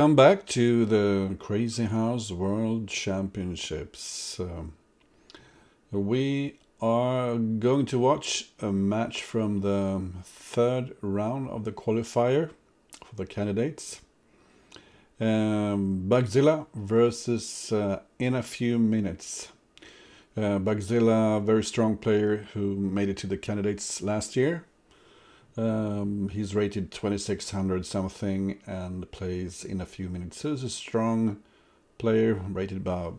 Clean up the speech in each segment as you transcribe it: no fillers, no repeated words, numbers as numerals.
Come back to the Crazy House World Championships. We are going to watch a match from the third round of the qualifier for the candidates. Bugzilla versus inafewminutes. Bugzilla, very strong player who made it to the candidates last year. He's rated 2600 something and plays inafewminutes. So he's a strong player, rated about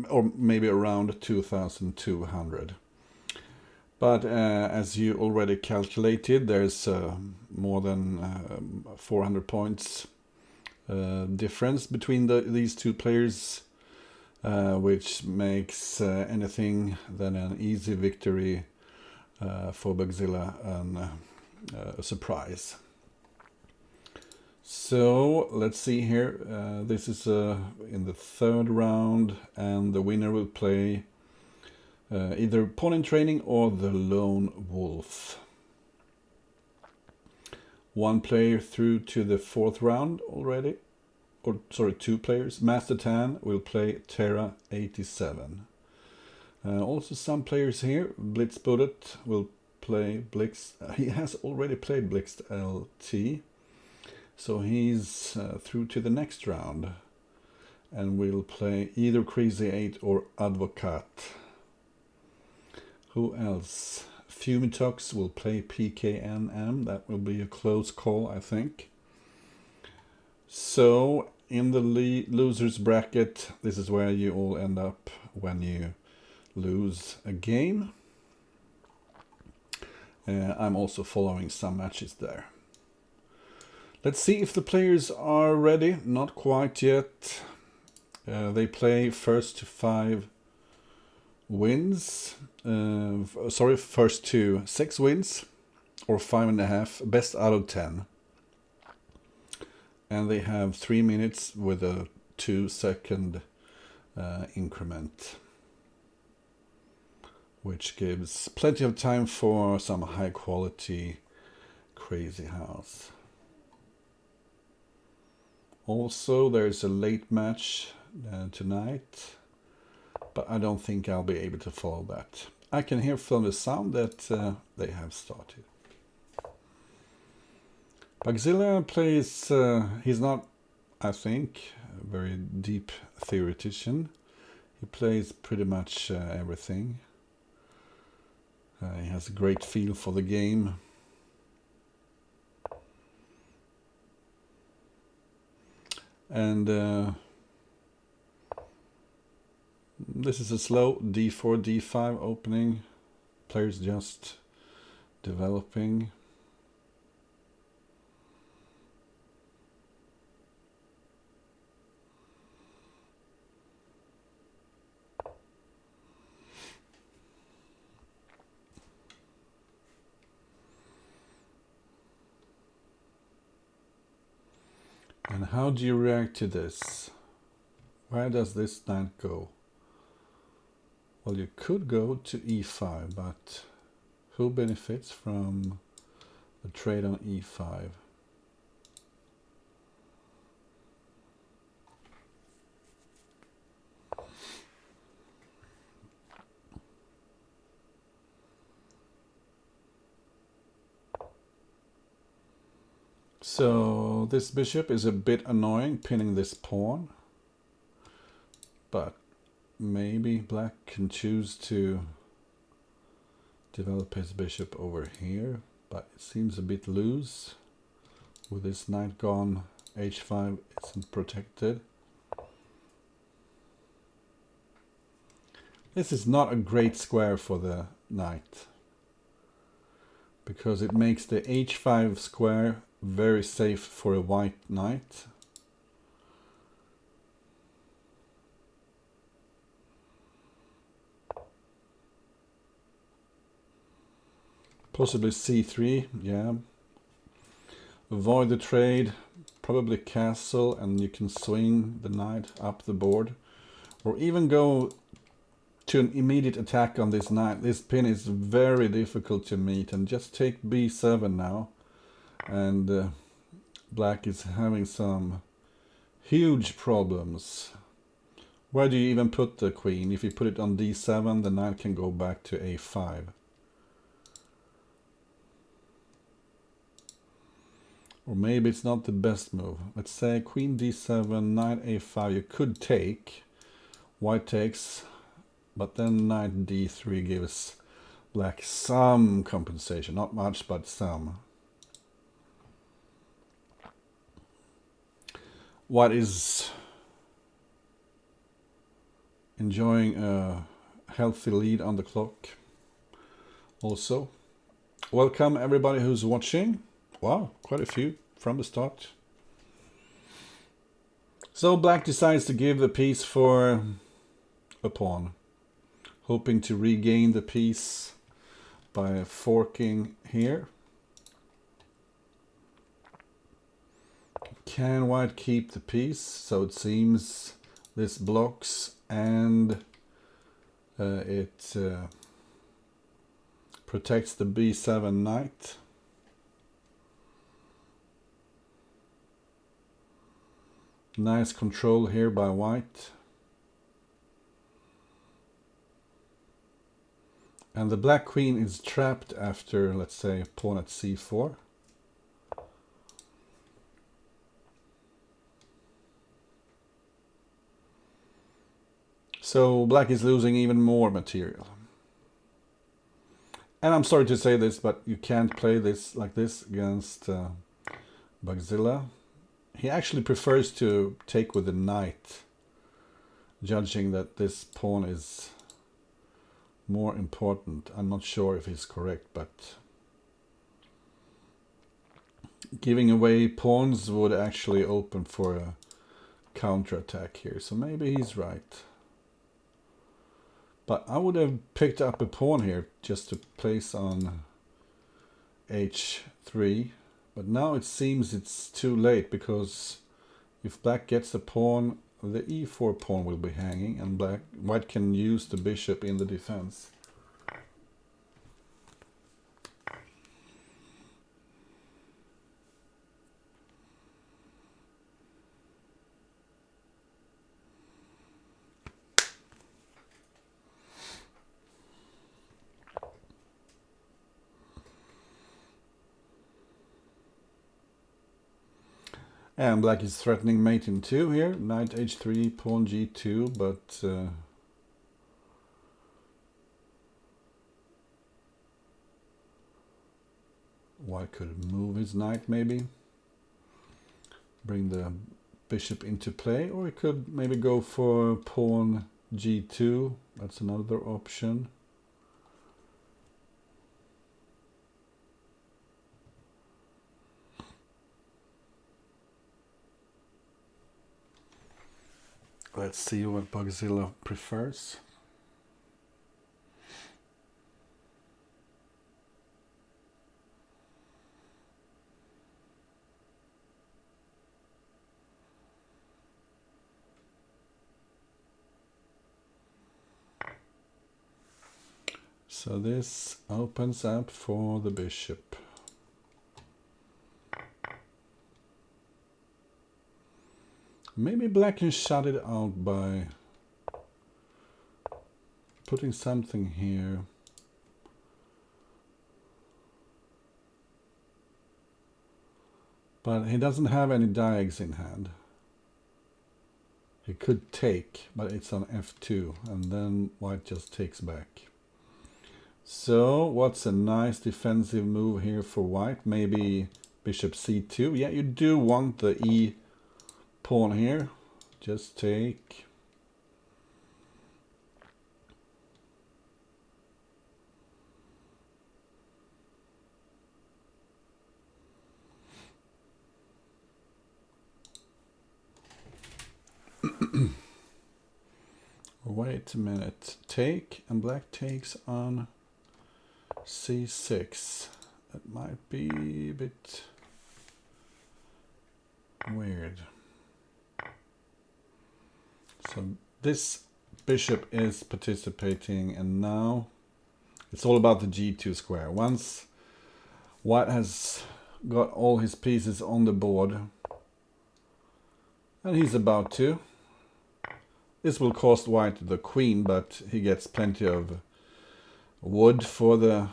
or maybe around 2200. But as you already calculated, there's more than 400 points difference between these two players, which makes anything than an easy victory for Bugzilla and a surprise. So let's see here. This is in the third round, and the winner will play either Pawn in Training or the Lone Wolf. One player through to the fourth round already, or sorry, two players. Master Tan will play Terra 87. Also some players here. Blitzbuddet will play Blix. He has already played Blix LT. So he's through to the next round. And will play either Crazy 8 or Advocat. Who else? Fumitox will play PKNM. That will be a close call, I think. So in the losers bracket, this is where you all end up when you lose a game. I'm also following some matches there. Let's see if the players are ready. Not quite yet. They play first to 5 wins. First to 6 wins or 5.5, best out of 10. And they have 3 minutes with a 2-second increment, which gives plenty of time for some high quality Crazy House. Also, there's a late match tonight, but I don't think I'll be able to follow that. I can hear from the sound that they have started. Bugzilla plays, he's not, I think, a very deep theoretician. He plays pretty much everything. He has a great feel for the game. And this is a slow d4, d5 opening. Players just developing. And how do you react to this? Where does this knight go? Well, you could go to e5, but who benefits from the trade on e5? So this bishop is a bit annoying, pinning this pawn. But maybe black can choose to develop his bishop over here. But it seems a bit loose. With this knight gone, h5 isn't protected. This is not a great square for the knight, because it makes the h5 square very safe for a white knight. Possibly c3, yeah. Avoid the trade, probably castle, and you can swing the knight up the board. Or even go to an immediate attack on this knight. This pin is very difficult to meet, and just take b7 now. And black is having some Huge problems. Where do you even put the queen? If you put it on d7, the knight can go back to a5. Or maybe it's not the best move. Let's say queen d7, knight a5. You could take. White takes, but then knight d3 gives black some compensation. Not much, but some. White is enjoying a healthy lead on the clock. Also, welcome everybody who's watching. Wow, quite a few from the start. So black decides to give the piece for a pawn, hoping to regain the piece by forking here. Can white keep the piece? So it seems this blocks, and it protects the b7 knight. Nice control here by white. And the black queen is trapped after, let's say, pawn at c4. So black is losing even more material. And I'm sorry to say this, but you can't play this like this against Bugzilla. He actually prefers to take with the knight, judging that this pawn is more important. I'm not sure if he's correct, but giving away pawns would actually open for a counterattack here. So maybe he's right. But I would have picked up a pawn here just to place on h3. But now it seems it's too late, because if black gets the pawn, the e4 pawn will be hanging, and white can use the bishop in the defense. And black is threatening mate in 2 here. Knight h3, pawn g2, but white could move his knight maybe. Bring the bishop into play, or he could maybe go for pawn g2. That's another option. Let's see what Bugzilla prefers. So this opens up for the bishop. Maybe black can shut it out by putting something here. But he doesn't have any diags in hand. He could take, but it's on f2, and then white just takes back. So what's a nice defensive move here for white? Maybe bishop c2. Yeah, you do want the e pawn here. Just take. Wait a minute. Take, and black takes on c6. That might be a bit weird. So this bishop is participating, and now it's all about the g2 square. Once white has got all his pieces on the board, And he's about to. This will cost white the queen, but he gets plenty of wood for the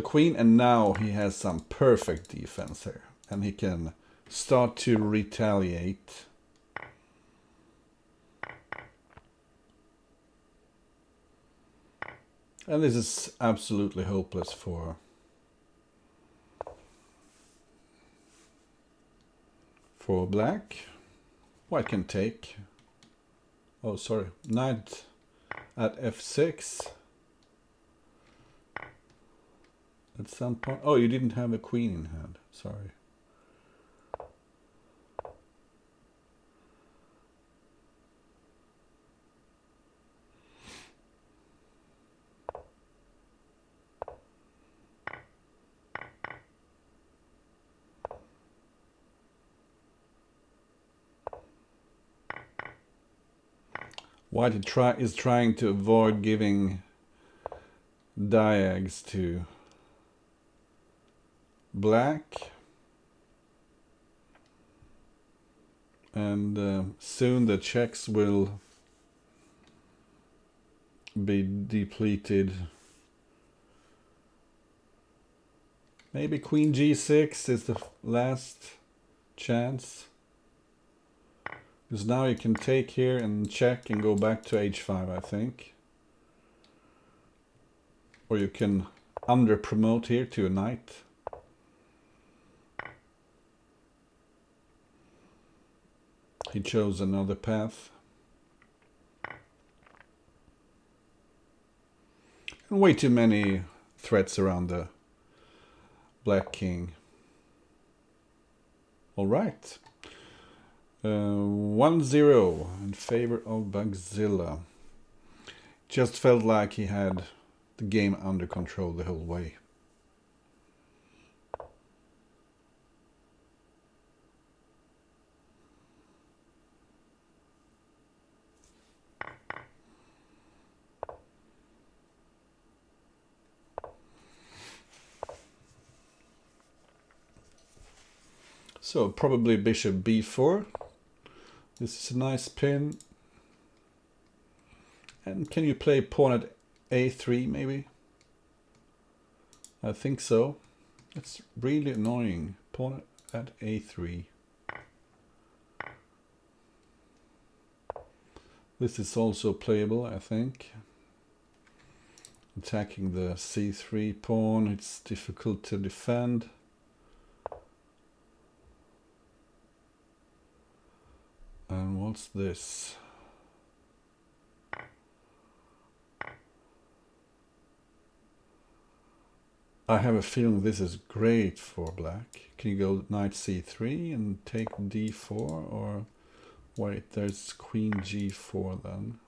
queen, and now he has some perfect defense here, and he can start to retaliate. And this is absolutely hopeless for black. White can take. Oh, sorry. Knight at f6. At some point. Oh, you didn't have a queen in hand. Sorry. White is trying to avoid giving diags to black, and soon the checks will be depleted. Maybe queen g6 is the last chance. Because now you can take here and check and go back to h5, I think. Or you can under promote here to a knight. He chose another path. And way too many threats around the black king. All right. 1-0 in favor of Bugzilla. Just felt like he had the game under control the whole way. So probably bishop b4. This is a nice pin. And can you play pawn at a3 maybe? I think so. It's really annoying. Pawn at a3. This is also playable, I think. Attacking the c3 pawn, it's difficult to defend. And what's this? I have a feeling this is great for black. Can you go knight c3 and take d4, or wait, there's queen g4 then.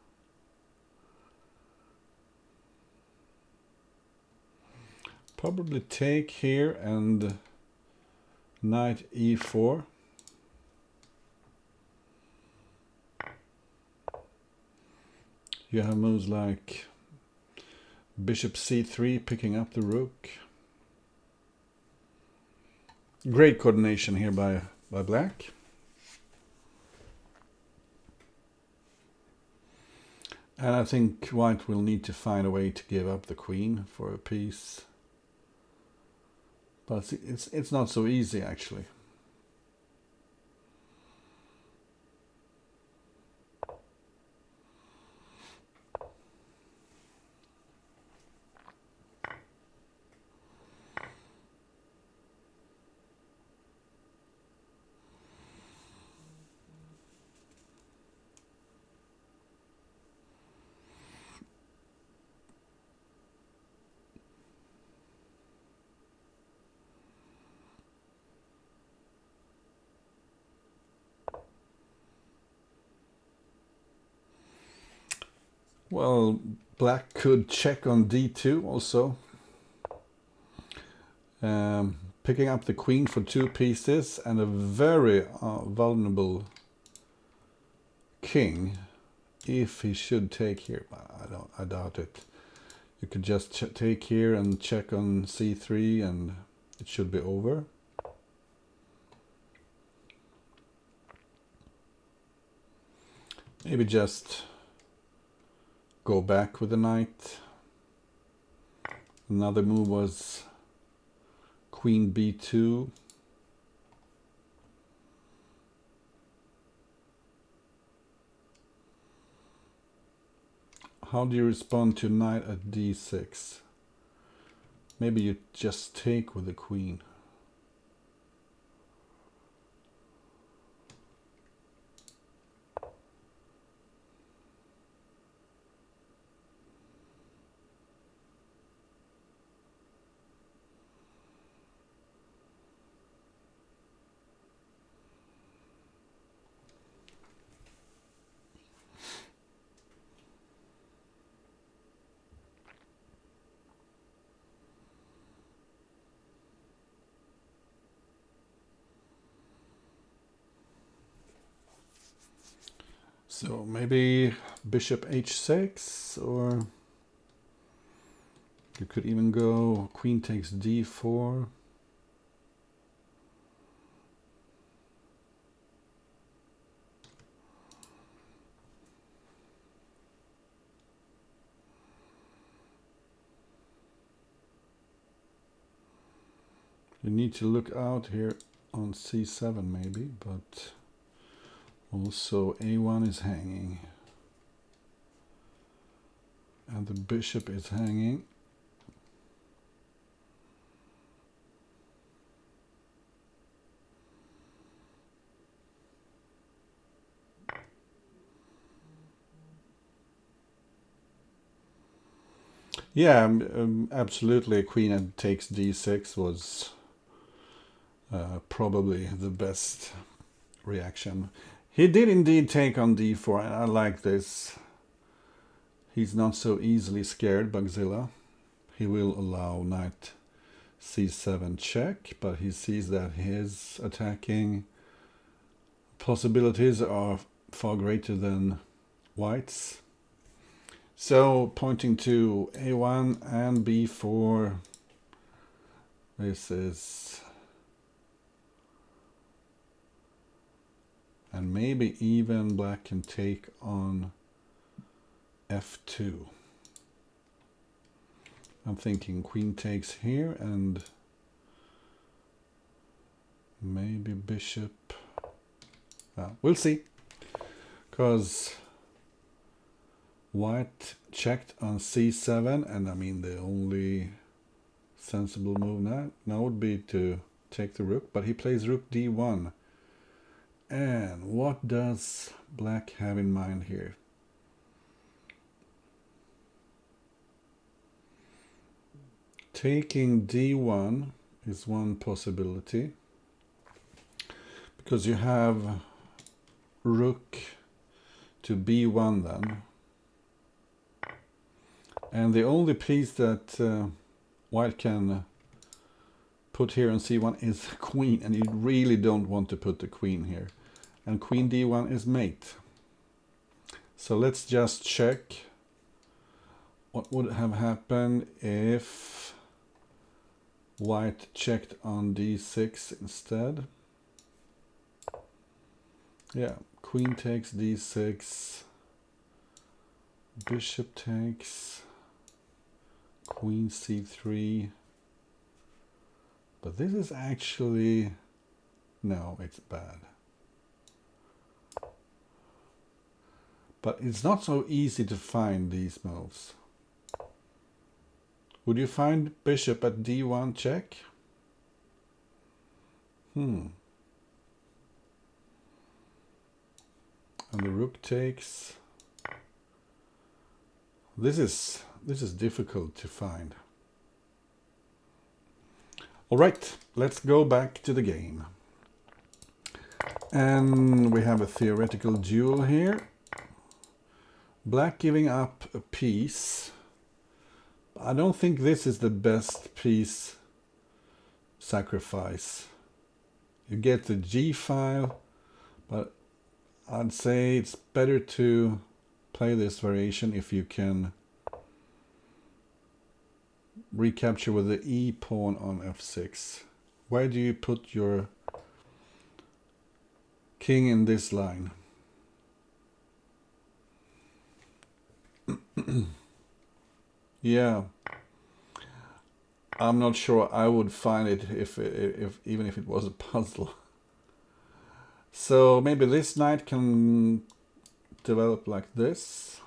Probably take here and knight e4. You have moves like bishop c3 picking up the rook. Great coordination here by black. And I think white will need to find a way to give up the queen for a piece. But it's not so easy actually. Well, black could check on d2 also. Picking up the queen for 2 pieces and a very vulnerable king. If he should take here, I doubt it. You could just take here and check on c3 and it should be over. Maybe just go back with the knight. Another move was queen b2. How do you respond to knight at d6? Maybe you just take with the queen. So maybe bishop h6, or you could even go queen takes d4. You need to look out here on c7 maybe, but also a1 is hanging. And the bishop is hanging. Yeah, absolutely. Queen takes d6 was probably the best reaction. He did indeed take on d4, and I like this. He's not so easily scared, Bugzilla. He will allow knight c7 check, but he sees that his attacking possibilities are far greater than white's. So pointing to a1 and b4, this is, and maybe even black can take on f2. I'm thinking queen takes here and maybe bishop. We'll see, because white checked on c7, and I mean the only sensible move now would be to take the rook, but he plays rook d1. And what does black have in mind here? Taking d1 is one possibility, because you have rook to b1 then. And the only piece that white can put here on c1 is the queen, and you really don't want to put the queen here. And queen d1 is mate. So let's just check what would have happened if white checked on d6 instead. Yeah, queen takes d6, bishop takes, queen c3. But this is actually, no, it's bad. But it's not so easy to find these moves. Would you find bishop at d1 check? And the rook takes. This is difficult to find. All right, let's go back to the game. And we have a theoretical duel here. Black giving up a piece. I don't think this is the best piece sacrifice. You get the G file, but I'd say it's better to play this variation if you can recapture with the E pawn on f6. Where do you put your king in this line? Yeah, I'm not sure I would find it if even if it was a puzzle. So maybe this knight can develop like this.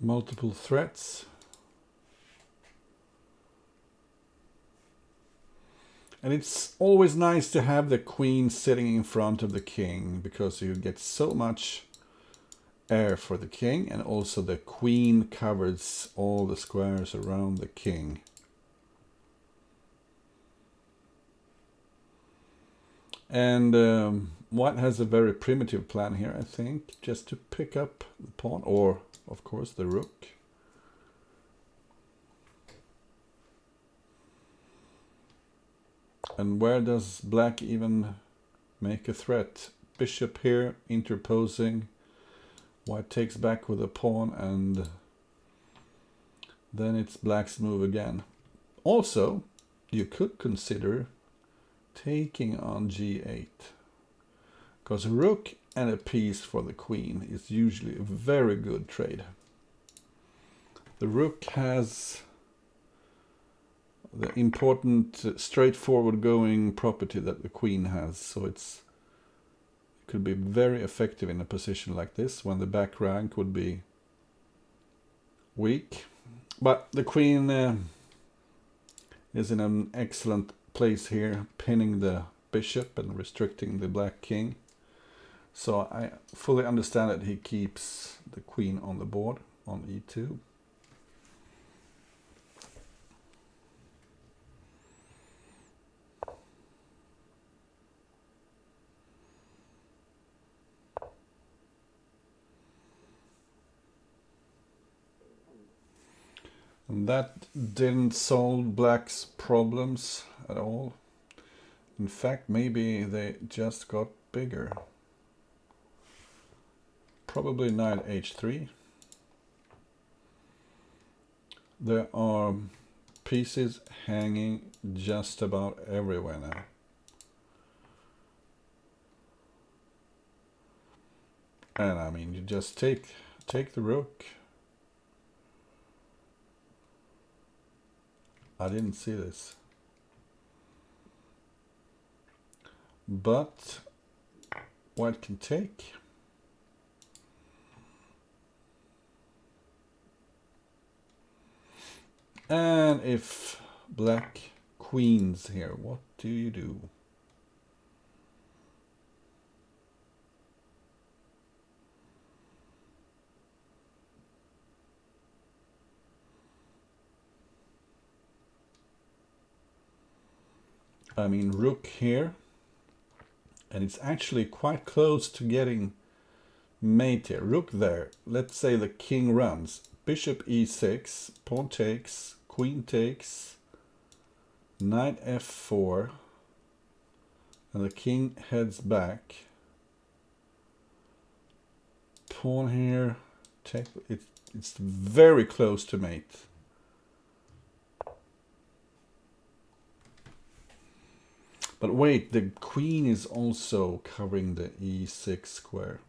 Multiple threats. And it's always nice to have the queen sitting in front of the king, because you get so much air for the king, and also the queen covers all the squares around the king. And white has a very primitive plan here, I think, just to pick up the pawn, or of course the rook. And where does black even make a threat? Bishop here, interposing. White takes back with a pawn, and then it's black's move again. Also, you could consider taking on g8, because a rook and a piece for the queen is usually a very good trade. The rook has the important straightforward going property that the queen has, so it could be very effective in a position like this when the back rank would be weak. But the queen is in an excellent place here, pinning the bishop and restricting the black king. So I fully understand that he keeps the queen on the board on e2. And that didn't solve black's problems at all. In fact, maybe they just got bigger. Probably knight h3. There are pieces hanging just about everywhere now. And I mean, you just take the rook. I didn't see this. But white can take. And if black queens here, what do you do? I mean, rook here, and it's actually quite close to getting mate here. Rook there. Let's say the king runs. Bishop e6, pawn takes, queen takes, knight f4, and the king heads back. Pawn here, take. It's very close to mate. But wait, the queen is also covering the e6 square.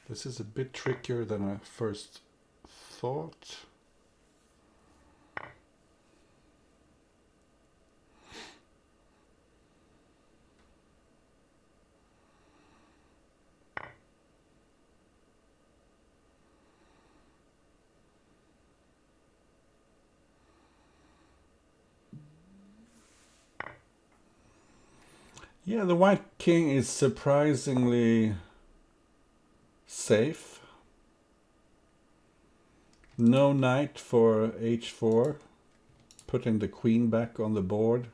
This is a bit trickier than I first thought. Yeah, the white king is surprisingly safe. No knight for h4, putting the queen back on the board.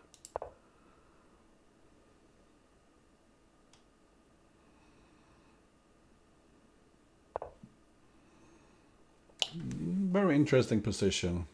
Very interesting position.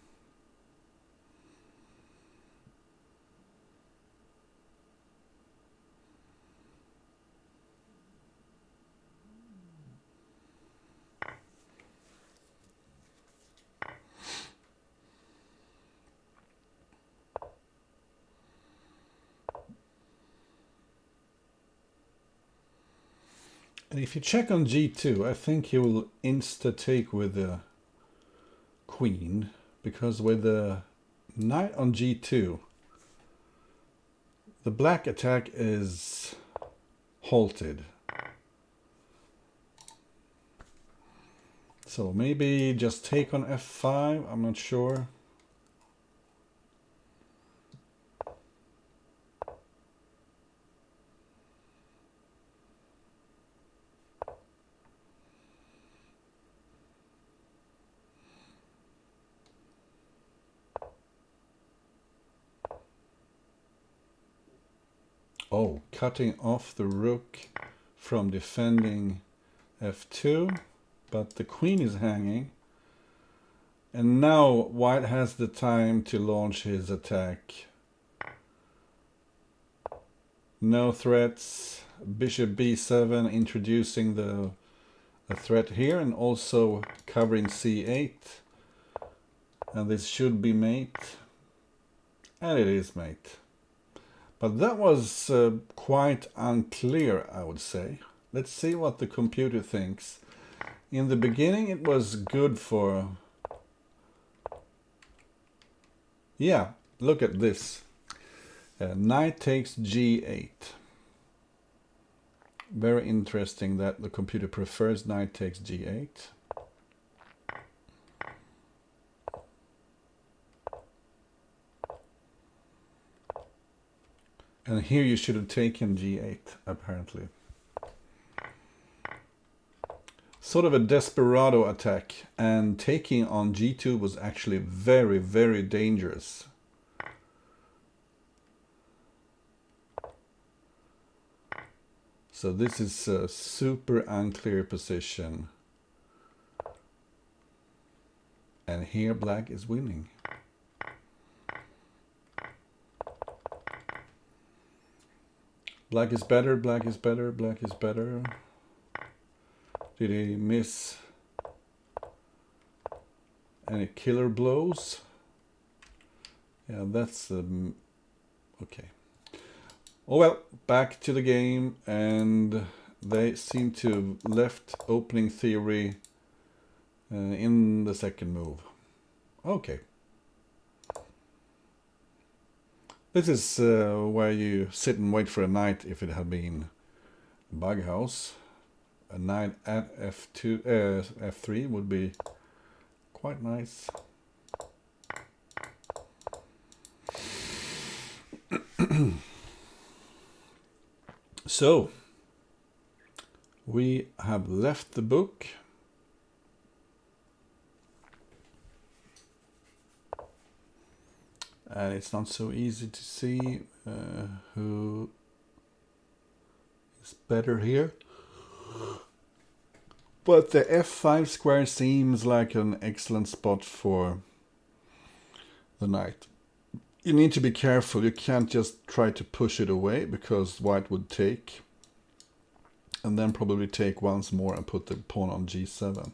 And if you check on g2, I think he will insta-take with the queen, because with the knight on g2, the black attack is halted. So maybe just take on f5, I'm not sure. Oh, cutting off the rook from defending f2, but the queen is hanging. And now white has the time to launch his attack. No threats. Bishop b7 introducing the threat here, and also covering c8. And this should be mate. And it is mate. But that was quite unclear, I would say. Let's see what the computer thinks. In the beginning it was good for... Yeah, look at this. Knight takes g8. Very interesting that the computer prefers knight takes g8. And here you should have taken g8, apparently. Sort of a desperado attack, and taking on g2 was actually very, very dangerous. So this is a super unclear position. And here black is winning. Black is better, black is better, black is better. Did he miss any killer blows? Yeah, that's okay. Oh well, back to the game, and they seem to have left opening theory in the second move. Okay. This is where you sit and wait for a knight if it had been Bughouse. A knight at f2, f3 would be quite nice. So, we have left the book. And it's not so easy to see who is better here. But the f5 square seems like an excellent spot for the knight. You need to be careful. You can't just try to push it away, because white would take. And then probably take once more and put the pawn on g7.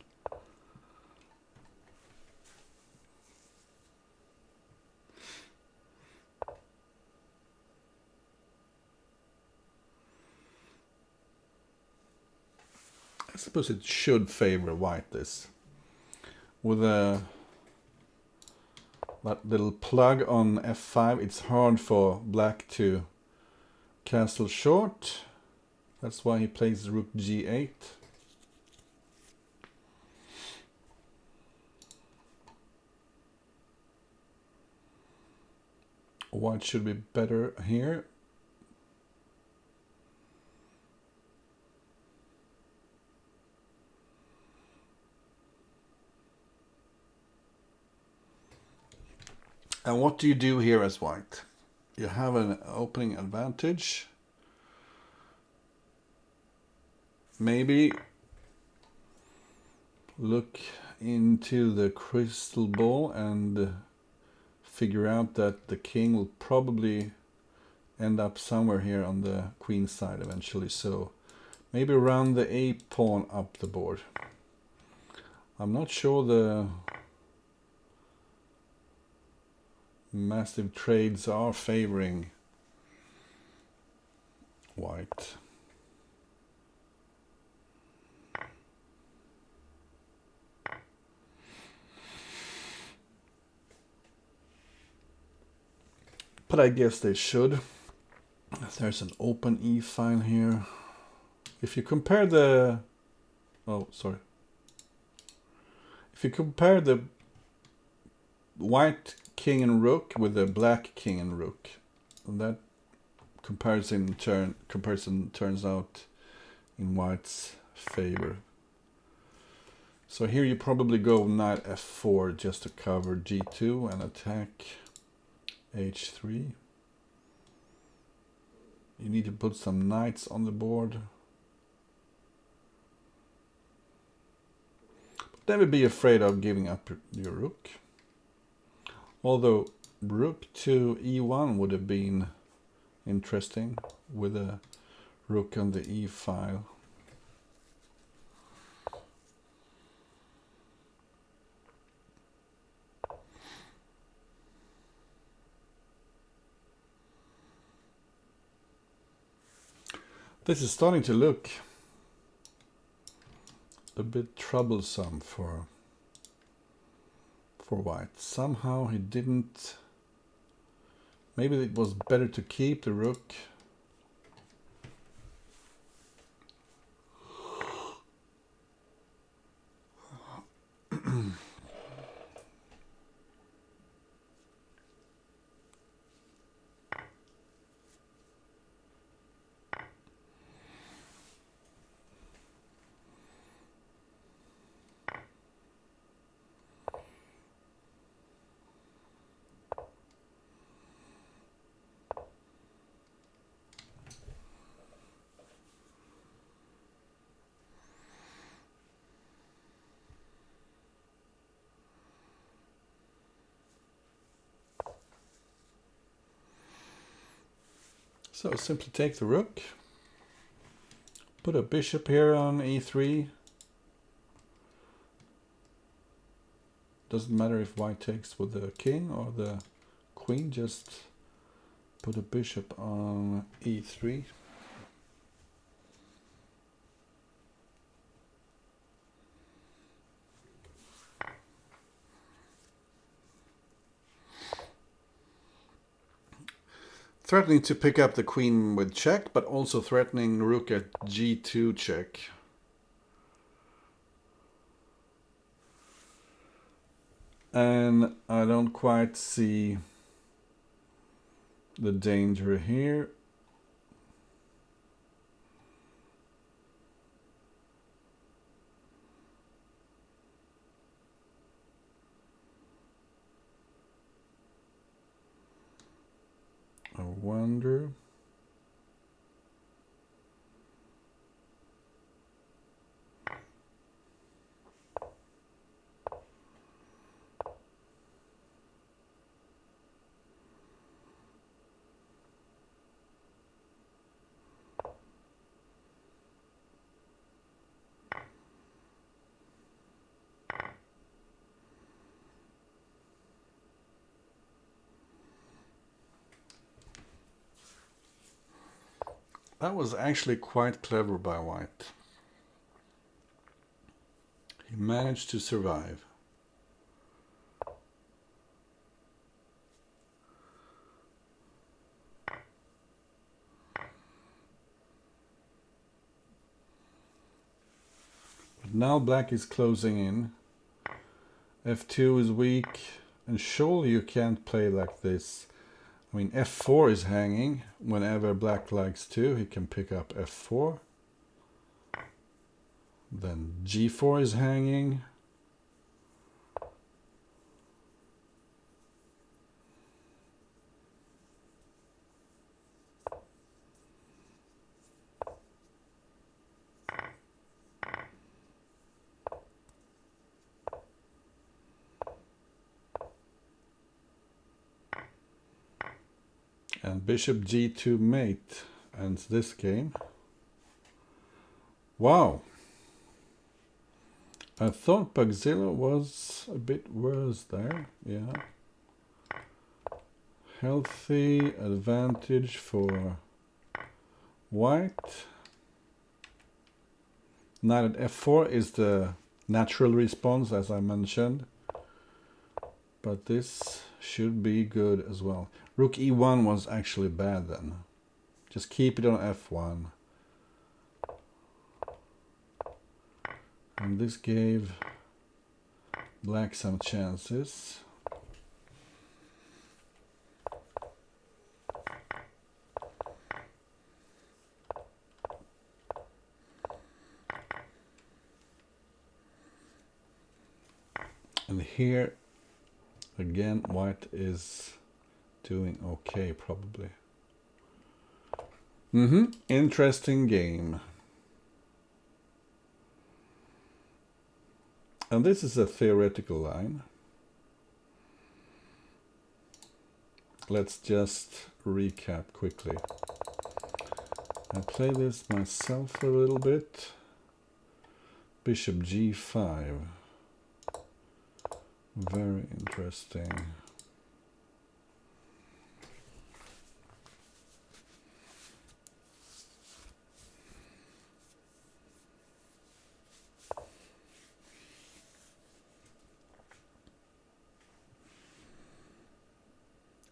I suppose it should favor white, this. With that little plug on f5, it's hard for black to castle short. That's why he plays rook g8. White should be better here. And what do you do here as white? You have an opening advantage. Maybe look into the crystal ball and figure out that the king will probably end up somewhere here on the queen side eventually. So maybe round the a pawn up the board. I'm not sure the massive trades are favoring white. but I guess they should. There's an open E file here. If you compare the... Oh, sorry. If you compare the white king and rook with the black king and rook, that comparison turns out in white's favor. So here you probably go knight f4 just to cover g2 and attack h3. You need to put some knights on the board. But never be afraid of giving up your rook. Although rook to e1 would have been interesting with a rook on the e file. This is starting to look a bit troublesome for white. Somehow he didn't... Maybe it was better to keep the rook. So simply take the rook, put a bishop here on e3. Doesn't matter if white takes with the king or the queen, just put a bishop on e3. Threatening to pick up the queen with check, but also threatening rook at g2 check. And I don't quite see the danger here. I wonder. That was actually quite clever by white. He managed to survive. But now black is closing in. f2 is weak, and surely you can't play like this. I mean, f4 is hanging. Whenever black likes to, he can pick up f4. Then g4 is hanging. And bishop g2 mate ends this game. Wow. I thought Bugzilla was a bit worse there. Yeah. Healthy advantage for white. Knight at f4 is the natural response, as I mentioned. But this should be good as well. Rook e1 was actually bad then. Just keep it on f1. And this gave black some chances. And here again white is doing okay probably. Interesting game. And this is a theoretical line. Let's just recap quickly. I play this myself a little bit. Bishop g5. Very interesting.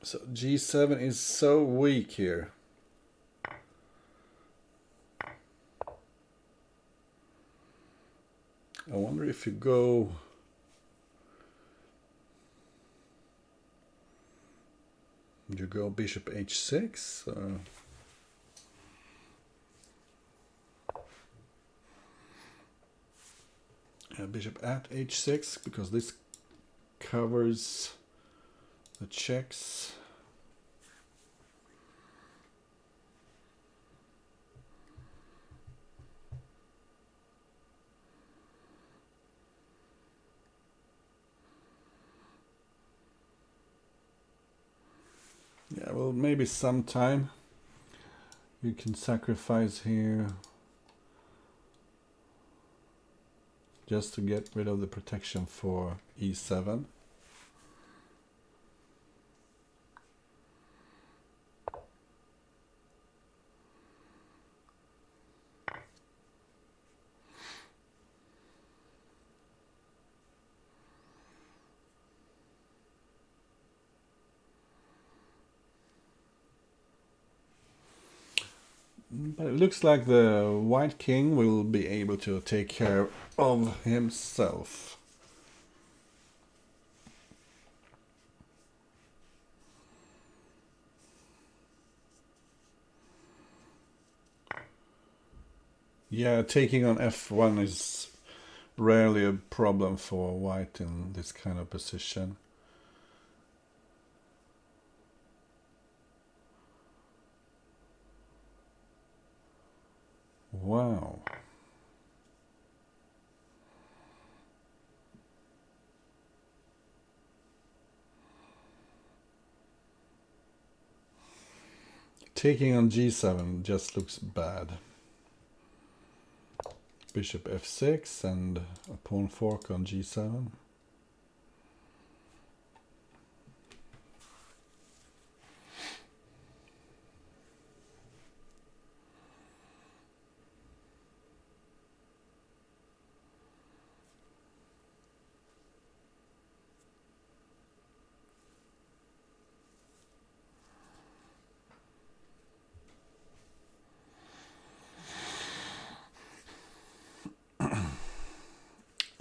So g7 is so weak here. I wonder if you go bishop h6. Bishop at h6 because this covers the checks. Yeah, well, maybe sometime you can sacrifice here just to get rid of the protection for e7. But it looks like the white king will be able to take care of himself. Yeah, taking on f1 is rarely a problem for white in this kind of position. Wow. Taking on g7 just looks bad. Bishop f6 and a pawn fork on g7.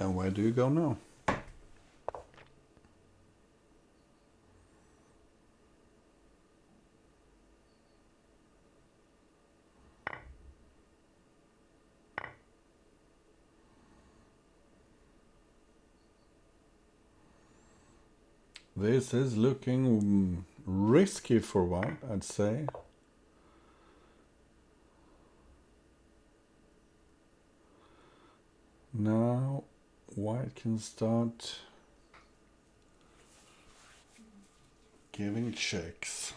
And where do you go now? This is looking risky for white, I'd say. Now white can start giving checks.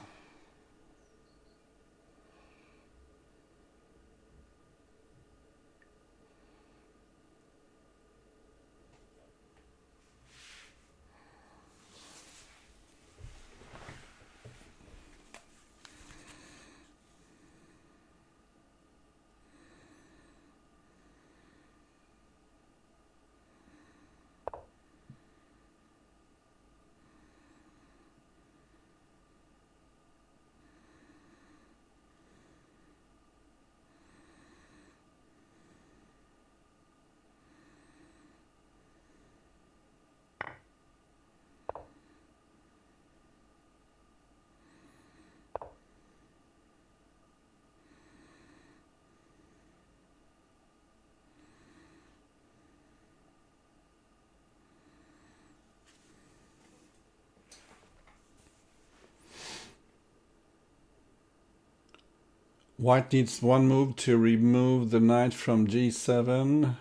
White needs one move to remove the knight from g7,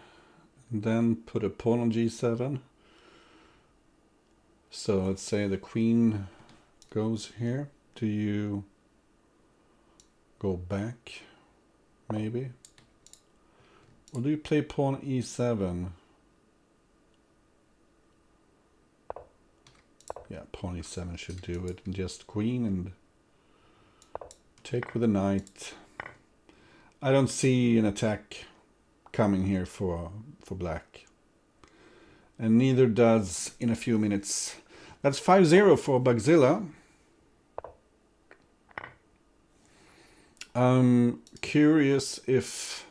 and then put a pawn on g7. So let's say the queen goes here. Do you go back, maybe? Or do you play pawn e7? Yeah, pawn e7 should do it. And just queen and take with a knight. I don't see an attack coming here for black. And neither does in a few minutes. That's 5-0 for Bugzilla. I'm curious if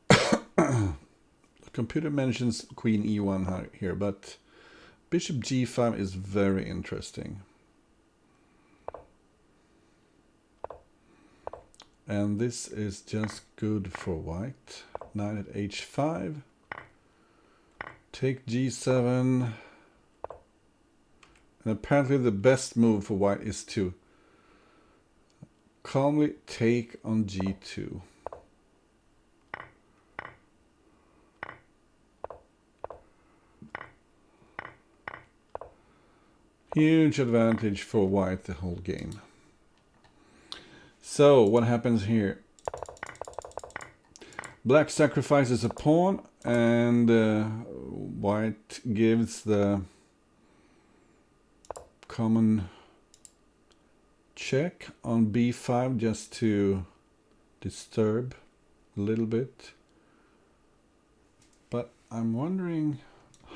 the computer mentions queen e1 here, but bishop g5 is very interesting. And this is just good for white. Knight at h5. Take g7. And apparently the best move for white is to calmly take on g2. Huge advantage for white the whole game. So what happens here? Black sacrifices a pawn and white gives the common check on b5 just to disturb a little bit. But I'm wondering,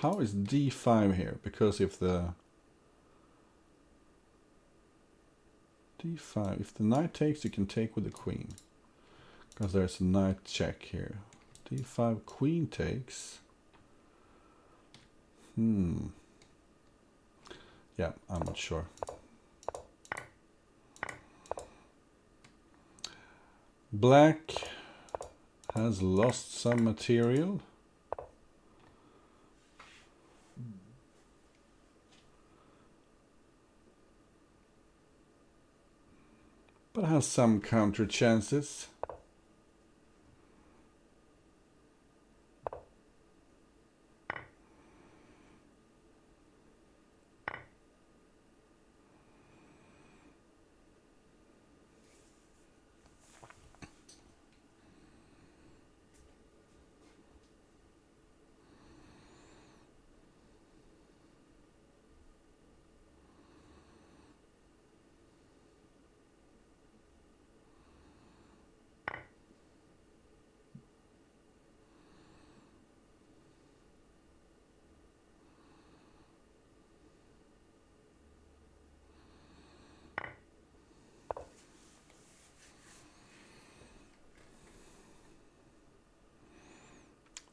how is d5 here? Because if the d5, if the knight takes, you can take with the queen. Because there's a knight check here. d5, queen takes. Yeah, I'm not sure. Black has lost some material. But has some counter chances.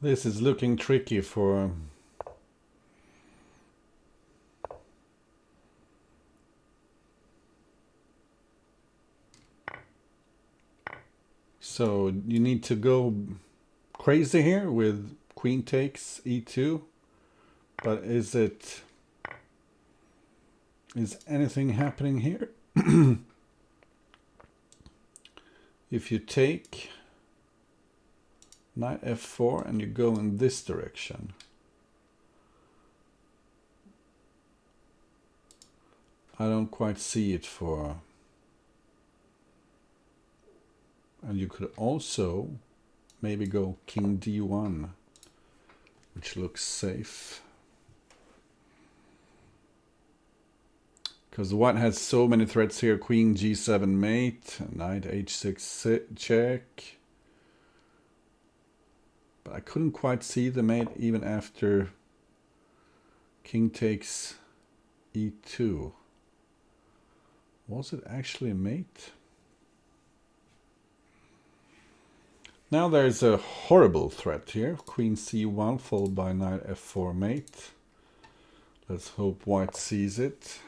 This is looking tricky for so you need to go crazy here with queen takes e2, but is anything happening here? If you take knight f4 and you go in this direction, I don't quite see it for. And you could also maybe go king d1, which looks safe. Because white has so many threats here. Queen g7 mate, knight h6 check. But I couldn't quite see the mate even after king takes e2. Was it actually a mate? Now there's a horrible threat here. Queen c1 followed by knight f4 mate. Let's hope white sees it.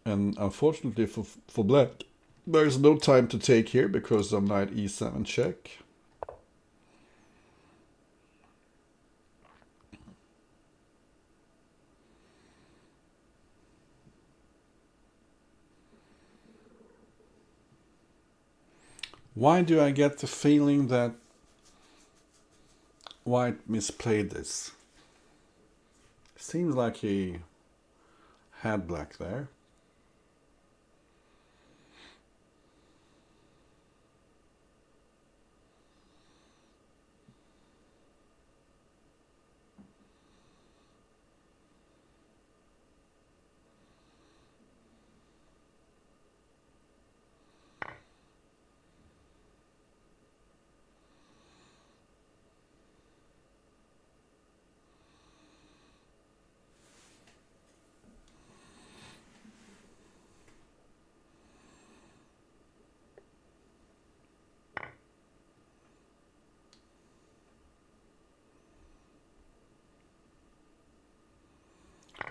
And unfortunately for black, there's no time to take here because of knight e7 check. Why do I get the feeling that White misplayed this? Seems like he had black there.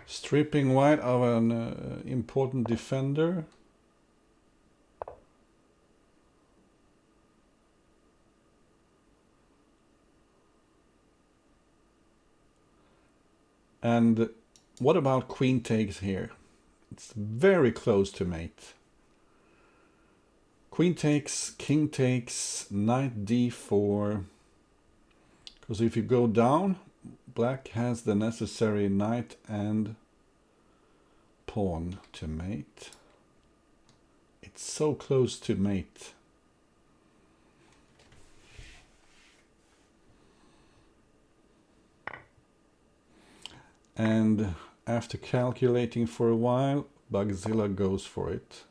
Stripping White of an important defender. And what about queen takes here? It's very close to mate. Queen takes, king takes, knight d4. Because if you go down, black has the necessary knight and pawn to mate. It's so close to mate. And after calculating for a while, Bugzilla goes for it.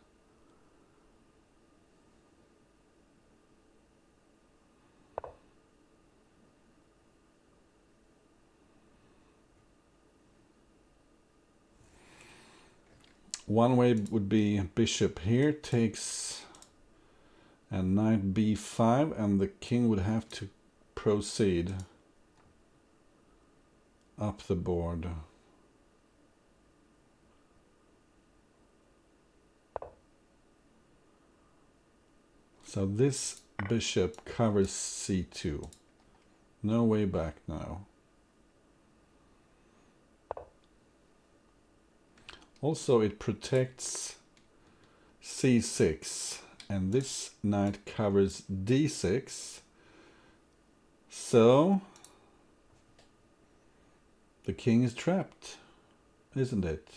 One way would be bishop here takes and knight b5, and the king would have to proceed up the board. So this bishop covers c2. No way back now. Also, it protects c6, and this knight covers d6. So the king is trapped, isn't it?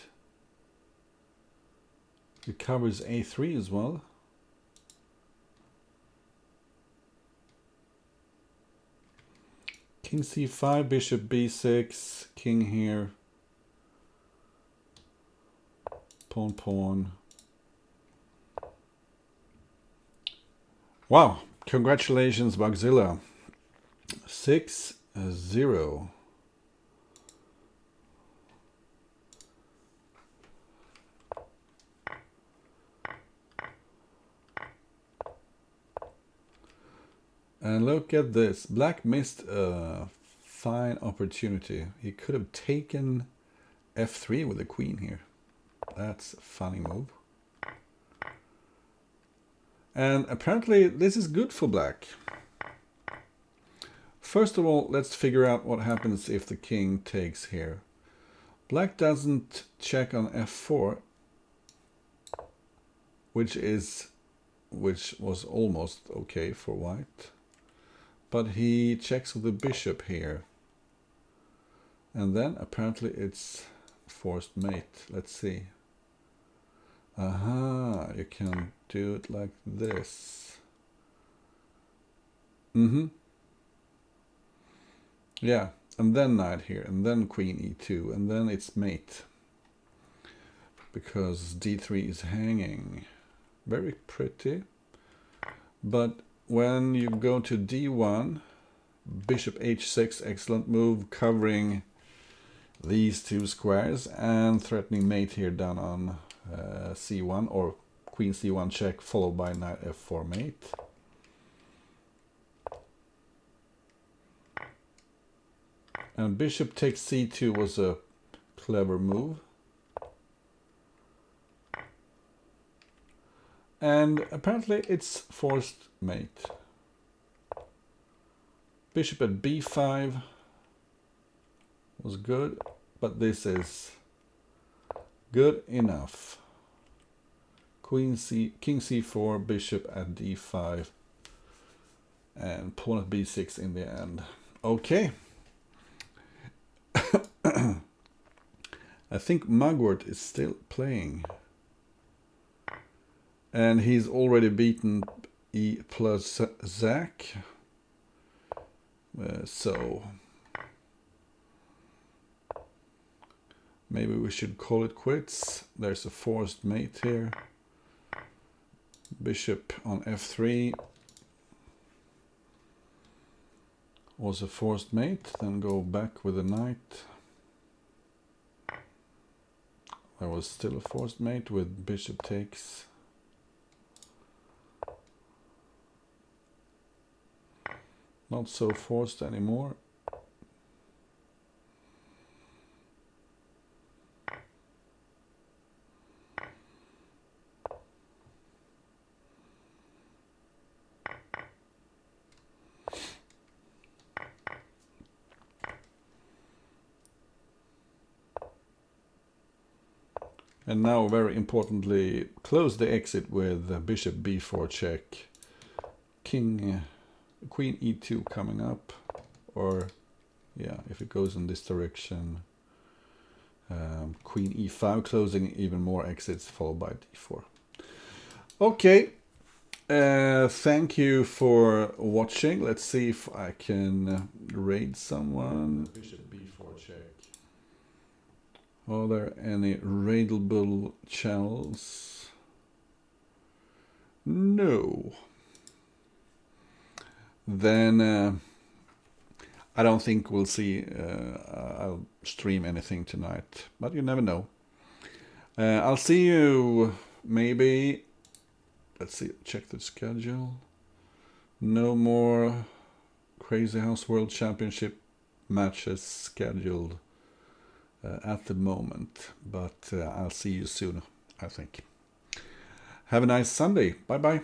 It covers a3 as well. King c5, bishop b6, king here. Pawn, pawn. Wow, congratulations, Bugzilla. 6-0. And look at this. Black missed a fine opportunity. He could have taken f3 with the queen here. That's a funny move. And apparently this is good for black. First of all, let's figure out what happens if the king takes here. Black doesn't check on f4, which was almost okay for white. But he checks with the bishop here. And then apparently it's forced mate. Let's see. Aha, you can do it like this. Yeah, and then knight here, and then queen e2, and then it's mate. Because d3 is hanging. Very pretty. But when you go to d1, bishop h6, excellent move, covering these two squares and threatening mate here down on c1, or queen c1 check followed by knight f4 mate. And bishop takes c2 was a clever move. And apparently it's forced mate. Bishop at b5 was good, but this is good enough. King c4, bishop at d5. and pawn at b6 in the end. Okay. I think Mugwort is still playing. And he's already beaten E plus Zach. So maybe we should call it quits. There's a forced mate here. Bishop on f3. Was a forced mate. Then go back with a knight. There was still a forced mate with bishop takes. Not so forced anymore. And now, very importantly, close the exit with bishop b4 check. Queen e2 coming up, or yeah, if it goes in this direction, queen e5, closing even more exits, followed by d4. Okay, thank you for watching. Let's see if I can raid someone. Bishop b4 check. Are there any raidable channels? No. Then I don't think we'll see, I'll stream anything tonight, but you never know. I'll see you maybe, let's see, check the schedule. No more Crazy House World Championship matches scheduled at the moment, but I'll see you soon, I think. Have a nice Sunday. Bye bye.